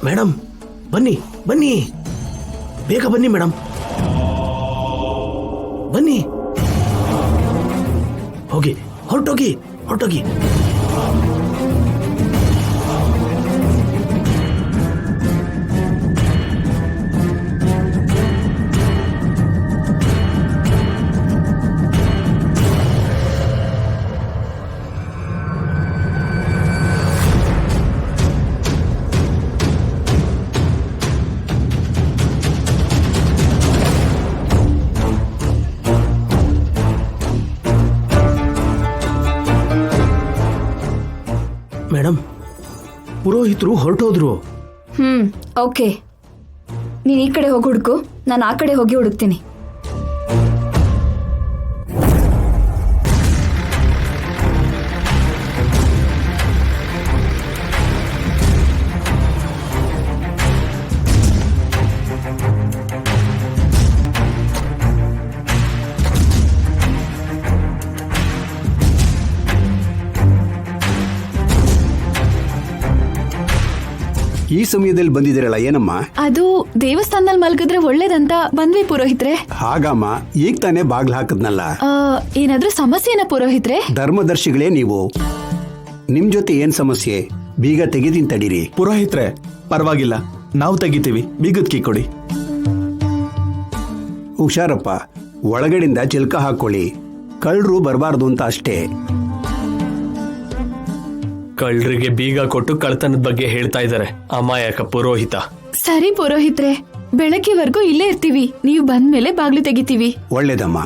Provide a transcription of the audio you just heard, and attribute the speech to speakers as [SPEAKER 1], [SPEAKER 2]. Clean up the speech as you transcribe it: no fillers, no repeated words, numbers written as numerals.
[SPEAKER 1] Madam ಬನ್ನಿ ಬನ್ನಿ, ಬೇಗ ಬನ್ನಿ ಮೇಡಮ್, ಬನ್ನಿ. ಹೋಗಿ, ಹೊರಟೋಗಿ ಹೊರಟೋಗಿ. ಮೇಡಮ್, ಪುರೋಹಿತರು ಹೊರಟೋದ್ರು.
[SPEAKER 2] ಓಕೆ, ನೀನ್ ಈ ಕಡೆ ಹೋಗಿ ಹುಡುಕು, ನಾನು ಆ ಕಡೆ ಹೋಗಿ ಹುಡುಕ್ತೀನಿ.
[SPEAKER 3] ಈ ಸಮಯದಲ್ಲಿ ಬಂದಿದ್ದೀರಲ್ಲ, ಏನಮ್ಮ?
[SPEAKER 4] ಅದು ದೇವಸ್ಥಾನದಲ್ಲಿ ಮಲ್ಗಿದ್ರೆ ಒಳ್ಳೇದಂತ ಬಂದ್ವಿ ಪುರೋಹಿತ್ರೆ.
[SPEAKER 3] ಹಾಗಮ್ಮ, ಈಗ ತಾನೇ ಬಾಗ್ಲು ಹಾಕದ್ನಲ್ಲ.
[SPEAKER 4] ಏನಾದ್ರೂ ಸಮಸ್ಯೆನ ಪುರೋಹಿತ್ರೆ?
[SPEAKER 3] ಧರ್ಮದರ್ಶಿಗಳೇ ನೀವು, ನಿಮ್ ಜೊತೆ ಏನ್ ಸಮಸ್ಯೆ? ಬೀಗ ತೆಗಿತೀನಿ ತಡೀರಿ.
[SPEAKER 1] ಪುರೋಹಿತ್ರೆ, ಪರವಾಗಿಲ್ಲ, ನಾವು ತೆಗಿತೀವಿ, ಬೀಗದ ಕೀ ಕೊಡಿ.
[SPEAKER 3] ಹುಷಾರಪ್ಪ, ಒಳಗಡೆಯಿಂದ ಚಿಲ್ಕ ಹಾಕೊಳ್ಳಿ, ಕಳ್ಳರು ಬರಬಾರ್ದು ಅಂತ ಅಷ್ಟೇ.
[SPEAKER 5] ಕಳ್ಳರಿಗೆ ಬೀಗ ಕೊಟ್ಟು ಕಳ್ತನದ ಬಗ್ಗೆ ಹೇಳ್ತಾ ಇದ್ದಾರೆ ಅಮಾಯಕ ಪುರೋಹಿತ.
[SPEAKER 4] ಸರಿ ಪುರೋಹಿತ್ರೆ, ಬೆಳಗ್ಗೆವರೆಗೂ ಇಲ್ಲೇ ಇರ್ತೀವಿ, ನೀವು ಬಂದ್ಮೇಲೆ ಬಾಗ್ಲು ತೆಗಿತೀವಿ.
[SPEAKER 3] ಒಳ್ಳೇದಮ್ಮ.